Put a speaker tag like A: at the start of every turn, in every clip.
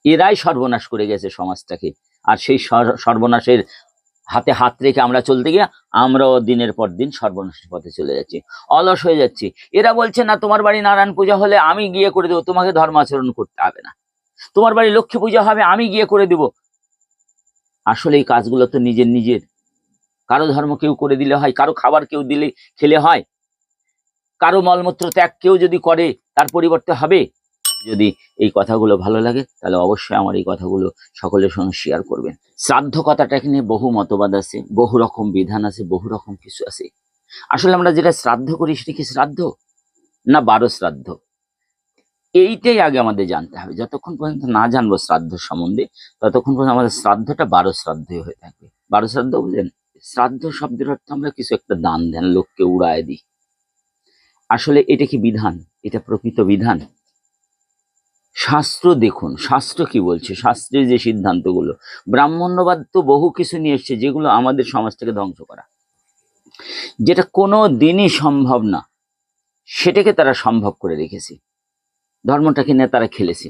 A: এরাই সর্বনাশ করে গেছে সমাজটাকে। আর সেই সর্বনাশের হাতে হাত রেখে আমরা চলতে গিয়ে আমরাও দিনের পর দিন সর্বনাশের পথে চলে যাচ্ছি, অলস হয়ে যাচ্ছি। এরা বলছে না, তোমার বাড়ি নারায়ণ পূজা হলে আমি গিয়ে করে দেবো, তোমাকে ধর্মাচরণ করতে হবে না। তোমার বাড়ি লক্ষ্মী পূজা হবে, আমি গিয়ে করে দেব। আসলে এই কাজগুলো তো নিজের নিজের। কারো ধর্ম কেউ করে দিলে হয়, কারো খাবার কেউ দিলে খেলে হয়, কারো মলমূত্র ত্যাগ কেউ যদি করে তার পরিবর্তে হবে। যদি এই কথাগুলো ভালো লাগে তাহলে অবশ্যই আমার এই কথাগুলো সকলের সঙ্গে শেয়ার করবেন। শ্রাদ্ধ কথাটাকে নিয়ে বহু মতবাদ আছে, বহু রকম বিধান আছে, বহু রকম কিছু আছে। আসলে আমরা যেটা শ্রাদ্ধ করি সেটা কি শ্রাদ্ধ না বারো শ্রাদ্ধ, এইটাই আগে আমাদের জানতে হবে। যতক্ষণ পর্যন্ত না জানবো শ্রাদ্ধ সম্বন্ধে, ততক্ষণ পর্যন্ত আমাদের শ্রাদ্ধটা বারো শ্রাদ্ধই হয়ে থাকবে। বারো শ্রাদ্ধ বুঝলেন? শ্রাদ্ধ শব্দের অর্থ আমরা কিছু একটা দান দেন, লোককে উড়ায় দিই। আসলে এটা কি বিধান? এটা প্রকৃত বিধান? শাস্ত্র দেখুন, শাস্ত্র কি বলছে, শাস্ত্রের যে সিদ্ধান্তগুলো। ব্রাহ্মণ্যবাদ তো বহু কিছু নিয়ে এসছে যেগুলো আমাদের সমাজটাকে ধ্বংস করা, যেটা কোনো দিনই সম্ভব না, সেটাকে তারা সম্ভব করে রেখেছে। ধর্মটাকে নিয়ে তারা খেলেছে,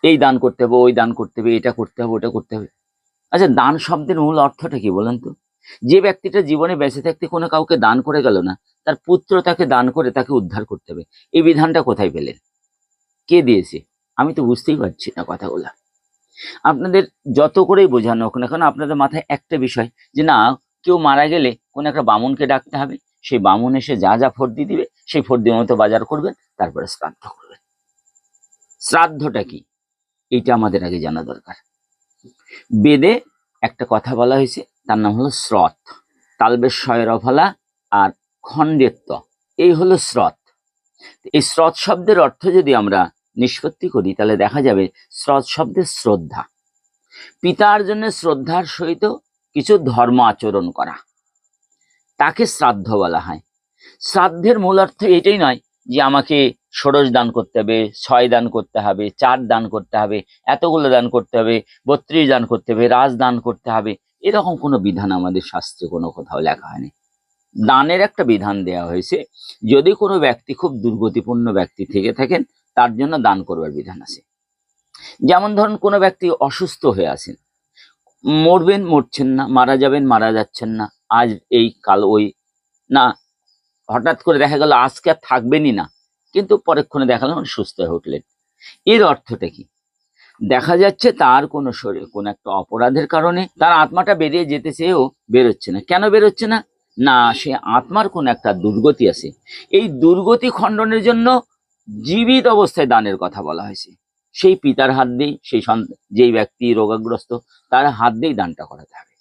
A: এই দান করতে হবে, ওই দান করতে হবে, এটা করতে হবে, ওটা করতে হবে। আচ্ছা, দান শব্দের মূল অর্থটা কি বলেন তো? যে ব্যক্তিটা জীবনে বেঁচে থাকতে কোনো কাউকে দান করে গেল না, তার পুত্র তাকে দান করে তাকে উদ্ধার করতে হবে, এই বিধানটা কোথায় পেলেন? কে দিয়েছে? আমি তো বুঝতেই পারছি না কথাগুলা। আপনাদের যত করেই বোঝানো হোক না কেন, আপনাদের মাথায় একটা বিষয় যে না, কেউ মারা গেলে কোন একটা বামুনকে ডাকতে হবে, সেই বামুন এসে যা যা ফর্দি দিবে সেই ফর্দির মতো বাজার করবেন, তারপরে শ্রাদ্ধ করবেন। শ্রাদ্ধটা কি এইটা আমাদের আগে জানা দরকার। বেদে একটা কথা বলা হয়েছে, তার নাম হলো শ্রথ। তালবেশ শয়রফলা আর খণ্ডেত্ব, এই হলো শ্রথ। এই শ্রথ শব্দের অর্থ যদি আমরা নিষ্পত্তি করি তাহলে দেখা যাবে শ্রথ শব্দের শ্রদ্ধা, পিতার জন্য শ্রদ্ধার সহিত কিছু ধর্ম আচরণ করা, তাকে শ্রাদ্ধ বলা হয়। শ্রাদ্ধের মূল অর্থ এটাই নয় যে আমাকে ষোড়শ দান করতে হবে, 6 দান করতে হবে, 4 দান করতে হবে, এতগুলো দান করতে হবে, 32 দান করতে হবে, রাজ দান করতে হবে, এরকম কোনো বিধান আমাদের শাস্ত্রে কোনো কোথাও লেখা হয়নি। দানের একটা বিধান দেওয়া হয়েছে, যদি কোনো ব্যক্তি খুব দুর্গতিপূর্ণ ব্যক্তি থেকে থাকেন তার জন্য দান করবার বিধান আছে। যেমন ধরুন কোনো ব্যক্তি অসুস্থ হয়ে আছেন, মরবেন, মরছেন না, মারা যাবেন, মারা যাচ্ছেন না, আজ এই কাল ওই না, হঠাৎ করে দেখা গেল আজকে আর থাকবেনই না, কিন্তু পরেক্ষণে দেখা গেল সুস্থ হয়ে উঠলেন। এর অর্থটা কি? দেখা যাচ্ছে তার কোনো শরীর কোনো একটা অপরাধের কারণে তার আত্মাটা বেরিয়ে যেতে চেয়েও বেরোচ্ছে না। কেন বেরোচ্ছে না? না, সে আত্মার কোনো একটা দুর্গতি আছে, এই দুর্গতি খণ্ডনের জন্য জীবিত অবস্থায় দানের কথা বলা হয়েছে। সেই পিতার হাত দিয়েই, সেই যেই ব্যক্তি রোগাগ্রস্ত তার হাত দিয়েই দানটা করাতে হবে।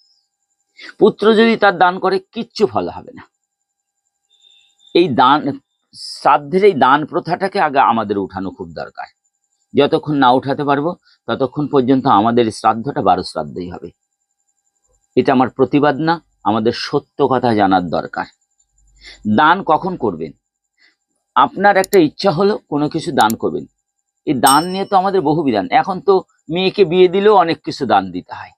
A: পুত্র যদি তার দান করে কিচ্ছু ফল হবে না। এই দান, শ্রাদ্ধের এই দান প্রথাটাকে আগে আমাদের উঠানো খুব দরকার। যতক্ষণ না উঠাতে পারবো ততক্ষণ পর্যন্ত আমাদের শ্রাদ্ধটা 12 শ্রাদ্ধই হবে। এটা আমার প্রতিবাদ না, আমাদের সত্য কথা জানার দরকার। দান কখন করবেন? আপনার একটা ইচ্ছা হলো কোনো কিছু দান করবেন, এই দান নিয়ে তো আমাদের বহু বিধান। এখন তো মেয়েকে বিয়ে দিলেও অনেক কিছু দান দিতে হয়,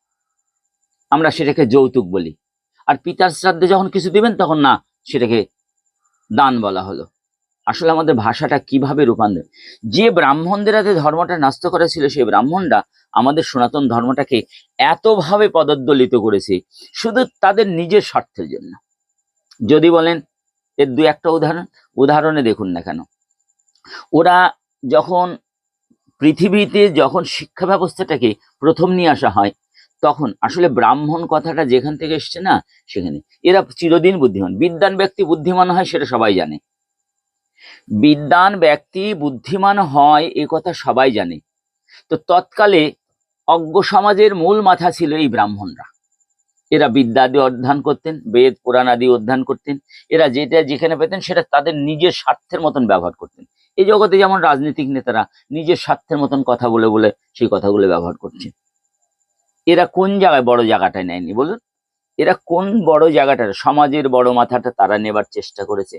A: আমরা সেটাকে যৌতুক বলি। আর পিতার শ্রাদ্ধে যখন কিছু দিবেন তখন না, সেটাকে দান বলা হলো। আসলে আমাদের ভাষাটা কিভাবে রূপান্তর, যে ব্রাহ্মণদের হাতে ধর্মটা নষ্ট করেছিল সেই ব্রাহ্মণরা আমাদের সনাতন ধর্মটাকে এতভাবে পদদলিত করেছে শুধু তাদের নিজের স্বার্থের জন্য। যদি বলেন এর 2-1টা উদাহরণে দেখুন না কেন, ওরা যখন পৃথিবীতে যখন শিক্ষা ব্যবস্থাটাকে প্রথম নিয়ে আসা হয়, তখন আসলে ব্রাহ্মণ কথাটা যেখান থেকে এসছে না, সেখানে এরা চিরদিন বুদ্ধিমান। বিদ্বান ব্যক্তি বুদ্ধিমান হয় সেটা সবাই জানে, বিদ্বান ব্যক্তি বুদ্ধিমান হয় এ কথা সবাই জানে। তো তৎকালে অজ্ঞ সমাজের মূল মাথা ছিল এই ব্রাহ্মণরা। এরা বিদ্যাদি অধ্যয়ন করতেন, বেদ পুরাণ আদি অধ্যয়ন করতেন, এরা যেটা যেখানে পেতেন সেটা তাদের নিজের স্বার্থের মতন ব্যবহার করতেন। এই জগতে যেমন রাজনৈতিক নেতারা নিজের স্বার্থের মতন কথা বলে বলে সেই কথাগুলো ব্যবহার করছে। এরা কোন জায়গায় বড় জায়গাটায় নেয়নি বলুন? এরা কোন বড় জায়গাটা, সমাজের বড় মাথাটা তারা নেবার চেষ্টা করেছে,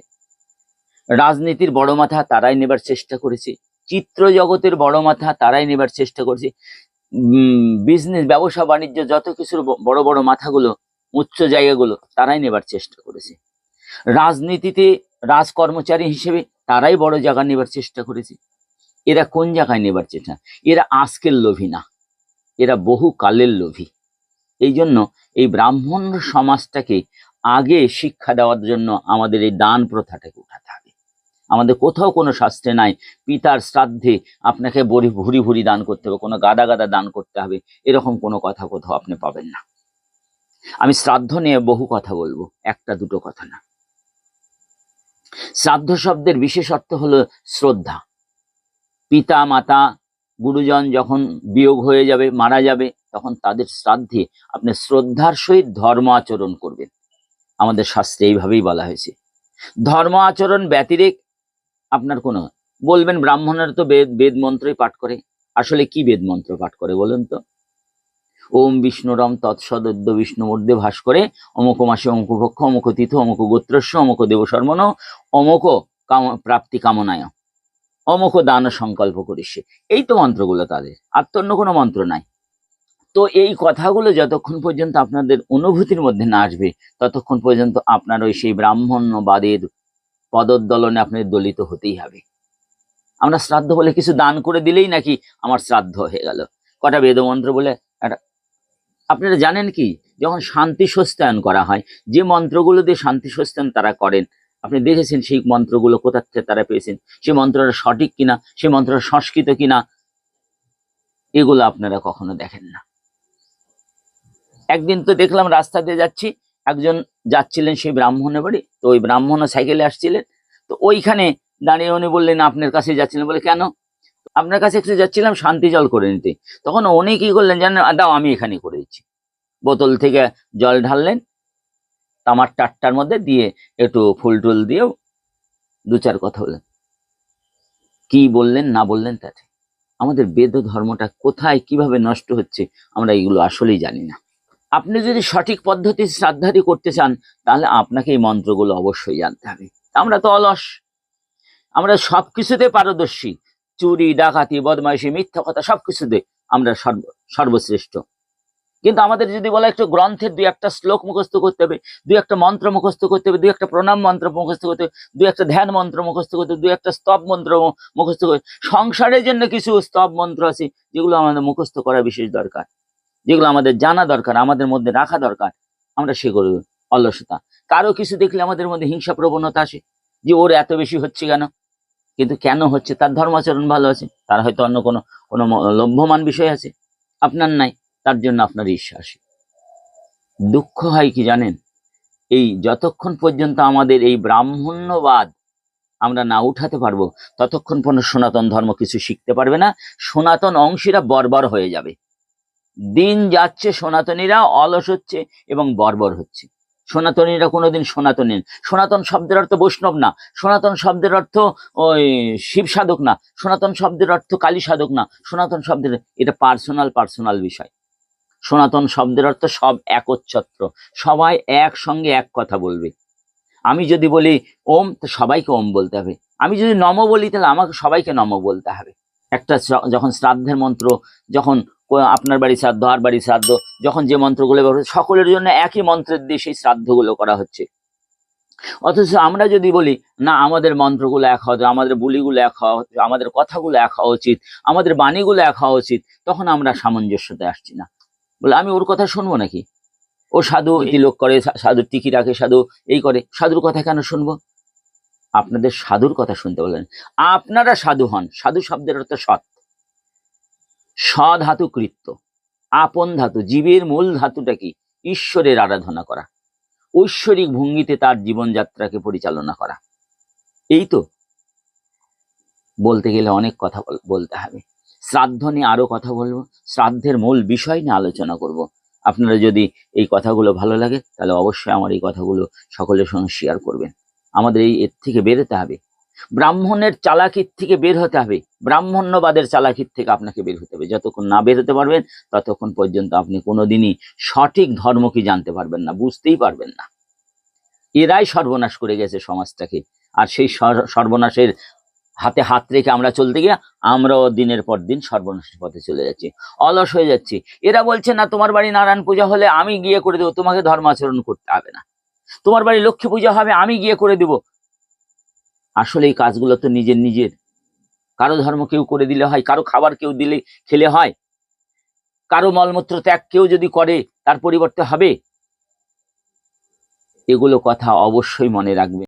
A: রাজনীতির বড় মাথা তারাই নেবার চেষ্টা করেছে, চিত্র জগতের বড় মাথা তারাই নেবার চেষ্টা করেছে, বিজনেস ব্যবসা বাণিজ্য যত কিছুর বড় বড় মাথাগুলো, উচ্চ জায়গাগুলো তারাই নেবার চেষ্টা করেছে। রাজনীতিতে রাজকর্মচারী হিসেবে তারাই বড় জায়গা নেবার চেষ্টা করেছে। এরা কোন জায়গায় নেবার চেষ্টা, এরা আজকের লোভী না, এরা বহু কালের লোভী। এই জন্য এই ব্রাহ্মণ সমাজটাকে আগে শিক্ষা দেওয়ার জন্য আমাদের এই দান প্রথাটাকে উঠাতে হবে। আমাদের কোথাও কোনো শাস্ত্রে নাই পিতার শ্রাদ্ধে আপনাকে ভুরি ভুরি দান করতে হবে, কোনো গাদা গাদা দান করতে হবে, এরকম কোনো কথা কোথাও আপনি পাবেন না। আমি শ্রাদ্ধ নিয়ে বহু কথা বলবো, একটা দুটো কথা না। শ্রাদ্ধ শব্দের বিশেষ অর্থ হলো শ্রদ্ধা। পিতা মাতা গুরুজন যখন বিয়োগ হয়ে যাবে, মারা যাবে, তখন তাদের শ্রাদ্ধে আপনি শ্রদ্ধার সহিত ধর্ম আচরণ করবেন। আমাদের শাস্ত্রে এইভাবেই বলা হয়েছে। ধর্ম আচরণ ব্যতিরেক আপনার কোনো, বলবেন ব্রাহ্মণের তো বেদ মন্ত্রই পাঠ করে। আসলে কি বেদ মন্ত্র পাঠ করে বলেন তো? ওম বিষ্ণুরম তৎসদ্য বিষ্ণু মধ্যে ভাস করে অমুক মাসে অমুক পক্ষ অমুক তীর্থ অমুক গোত্রস্য অমুক দেবশর্মণ অমুক প্রাপ্তি কামনায় অমুক দান সংকল্প করিসে। এই তো মন্ত্রগুলো তাদের, আর তো অন্য কোনো মন্ত্র নাই। তো এই কথাগুলো যতক্ষণ পর্যন্ত আপনাদের অনুভূতির মধ্যে না আসবে, ততক্ষণ পর্যন্ত আপনার ওই সেই ব্রাহ্মণ্যবাদের পদোদ্দলনে আপনাদের দলিত হতেই হবে। আমরা শ্রাদ্ধ বলে কিছু দান করে দিলেই নাকি আমার শ্রাদ্ধ হয়ে গেল, কটা বেদমন্ত্র বলে একটা। আপনারা জানেন কি, যখন শান্তি সস্তায়ন করা হয়, যে মন্ত্রগুলো দিয়ে শান্তি সস্তায়ন তারা করেন, আপনি দেখেছেন সেই মন্ত্রগুলো কোথা থেকে তারা পেয়েছেন, সেই মন্ত্রটা সঠিক কিনা, সেই মন্ত্রটা সংস্কৃত কিনা, এগুলো আপনারা কখনো দেখেন না। একদিন তো দেখলাম রাস্তা দিয়ে যাচ্ছি, একজন যাচ্ছিলেন সেই ব্রাহ্মণের বাড়ি, তো ওই ব্রাহ্মণ সাইকেলে আসছিলেন, তো ওইখানে দাঁড়িয়ে উনি বললেন আপনার কাছে যাচ্ছিলেন, বলে কেন? আপনার কাছে একটু যাচ্ছিলাম শান্তি জল করে নিতে। তখন উনি কি করলেন জানেন? দাও আমি এখানে করে দিচ্ছি। বোতল থেকে জল ঢাললেন তামার টাটটার মধ্যে, দিয়ে একটু ফুল টুল দিয়েও দু চার কথা বললেন। কি বললেন না বললেন তাতে আমাদের বেদ ধর্মটা কোথায় কিভাবে নষ্ট হচ্ছে আমরা এগুলো আসলেই জানি না। আপনি যদি সঠিক পদ্ধতি শ্রাদ্ধাদি করতে চান, তাহলে আপনাকে এই মন্ত্রগুলো অবশ্যই জানতে হবে। আমরা তো অলস, আমরা সবকিছুতে পারদর্শী, চুরি ডাকাতি বদমাইশি মিথ্যা কথা সবকিছুতে আমরা সর্বশ্রেষ্ঠ। কিন্তু আমাদের যদি বলা একটু গ্রন্থের দুই একটা শ্লোক মুখস্থ করতে হবে, দুই একটা মন্ত্র মুখস্থ করতে হবে, দুই একটা প্রণাম মন্ত্র মুখস্থ করতে হবে, দুই একটা ধ্যান মন্ত্র মুখস্থ করতে হবে, দুই একটা স্তব মন্ত্র মুখস্থ করতে, সংসারের জন্য কিছু স্তব মন্ত্র আছে যেগুলো আমাদের মুখস্থ করা বিশেষ দরকার, যেগুলো আমাদের জানা দরকার, আমাদের মধ্যে রাখা দরকার। আমরা সেগুলো অলসতা। কারো কিছু দেখলে আমাদের মধ্যে হিংসা প্রবণতা আসে, যে ওর এত বেশি হচ্ছে কেন? কিন্তু কেন হচ্ছে? তার ধর্মাচরণ ভালো আছে, তার হয়তো অন্য কোনো কোনো লভ্যমান বিষয় আছে, আপনার নাই, তার জন্য আপনার ঈর্ষা আসে। দুঃখ হয় কি জানেন? এই যতক্ষণ পর্যন্ত আমাদের এই ব্রাহ্মণ্যবাদ আমরা না উঠাতে পারবো, ততক্ষণ পর্যন্ত সনাতন ধর্ম কিছু শিখতে পারবে না। সনাতন অংশীরা বর্বর হয়ে যাবে। দিন যাচ্ছে সনাতনীরা অলস হচ্ছে এবং বর্বর হচ্ছে। সনাতনীরা কোনোদিন সনাতনী, সনাতন শব্দের অর্থ বৈষ্ণব না, সনাতন শব্দের অর্থ ওই শিব সাধক না, সনাতন শব্দের অর্থ কালী সাধক না, সনাতন শব্দের এটা পার্সোনাল বিষয়। সনাতন শব্দের অর্থ সব একচ্ছত্র, সবাই একসঙ্গে এক কথা বলবে। আমি যদি বলি ওম, তো সবাইকে ওম বলতে হবে। আমি যদি নম বলি, তাহলে আমাকে সবাইকে নম বলতে হবে। একটা যখন শ্রাদ্ধের মন্ত্র, যখন আপনার বাড়ি শ্রাদ্ধ আর বাড়ি শ্রাদ্ধ, যখন যে মন্ত্রগুলো ব্যবহার, সকলের জন্য একই মন্ত্রের দিয়ে সেই শ্রাদ্ধগুলো করা হচ্ছে। অথচ আমরা যদি বলি না, আমাদের মন্ত্রগুলো এক হওয়া, আমাদের বলিগুলো এক হওয়া, আমাদের কথাগুলো এক হওয়া উচিত, আমাদের বাণীগুলো এক হওয়া উচিত, তখন আমরা সামঞ্জস্যতায় আসছি না। বলে আমি ওর কথা শুনবো নাকি? ও সাধু তিলক করে, সাধু টিকি রাখে, সাধু এই করে, সাধুর কথা কেন শুনবো? আপনাদের সাধুর কথা শুনতে বলেন। আপনারা সাধু হন। সাধু শব্দের অর্থ সৎ, স্বধাতু কৃত্য, আপন ধাতু। জীবের মূল ধাতুটা কি? ঈশ্বরের আরাধনা করা, ঐশ্বরিক ভঙ্গিতে তার জীবনযাত্রাকে পরিচালনা করা। এই তো বলতে গেলে অনেক কথা বলতে হবে। শ্রাদ্ধ নিয়ে আরো কথা বলবো, শ্রাদ্ধের মূল বিষয় নিয়ে আলোচনা করব। আপনারা যদি এই কথাগুলো ভালো লাগে, তাহলে অবশ্যই আমার এই কথাগুলো সকলের সঙ্গে শেয়ার করবেন। আমাদের এর থেকে বেরোতে হবে, ব্রাহ্মণের চালাকির থেকে বের হতে হবে, ব্রাহ্মণ্যবাদের চালাকির থেকে আপনাকে বের হতে হবে। যতক্ষণ না বের হতে পারবেন, ততক্ষণ পর্যন্ত আপনি কোনোদিনই সঠিক ধর্ম কি জানতে পারবেন না, বুঝতেই পারবেন না। এরাই সর্বনাশ করে গেছে সমাজটাকে, আর সেই সর্বনাশের হাতে হাত রেখে আমরা চলতে গিয়ে আমরাও দিনের পর দিন সর্বনাশের পথে চলে যাচ্ছি, অলস হয়ে যাচ্ছি। এরা বলছে না, তোমার বাড়ি নারায়ণ পূজা হলে আমি গিয়ে করে দেবো, তোমাকে ধর্মাচরণ করতে হবে না। তোমার বাড়ি লক্ষ্মী পূজা হবে, আমি গিয়ে করে দেব। আসলে এই কাজগুলো তো নিজের কারো ধর্ম কেউ করে দিলে হয়, কারো খাবার কেউ দিলে খেলে হয়, কারো মলমূত্র ত্যাগ কেউ যদি করে তার পরিবর্তে হবে? এগুলো কথা অবশ্যই মনে রাখবে।